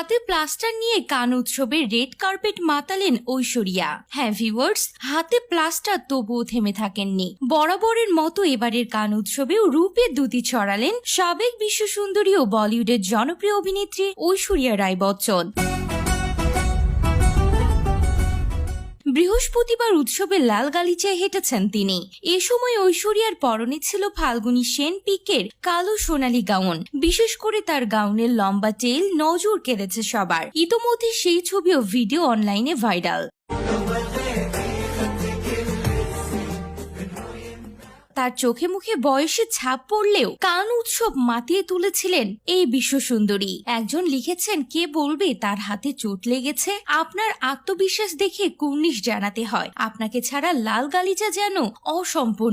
হাতে প্লাস্টার নিয়ে কান উৎসবে রেড কার্পেট মাতালেন ঐশ্বরিয়া। হ্যাঁ ভিউয়ার্স, হাতে প্লাস্টার তবুও থেমে থাকেননি। বরাবরের মতো এবারের কান উৎসবেও রূপের দ্যুতি ছড়ালেন সাবেক বিশ্বসুন্দরী ও বলিউডের জনপ্রিয় অভিনেত্রী ঐশ্বরিয়া রায় বচ্চন। বৃহস্পতিবার উৎসবে লাল গালিচায় হেঁটেছেন তিনি। এ সময় ঐশ্বরিয়ার পরনে ছিল ফাল্গুনী সেন পিকের কালো সোনালী গাউন। বিশেষ করে তার গাউনের লম্বা টেল নজর কেড়েছে সবার। ইতোমধ্যে সেই ছবি ও ভিডিও অনলাইনে ভাইরাল। তার চোখে মুখে বয়সের ছাপ পড়লেও কান উৎসব মাতিয়ে তুলেছিলেন এই বিশ্বসুন্দরী। একজন লিখেছেন, কে বলবে তার হাতে চোট লেগেছে? আপনার আত্মবিশ্বাস দেখে কুর্নিশ জানাতে হয়। আপনাকে ছাড়া লাল গালিচা যেন অসম্পূর্ণ।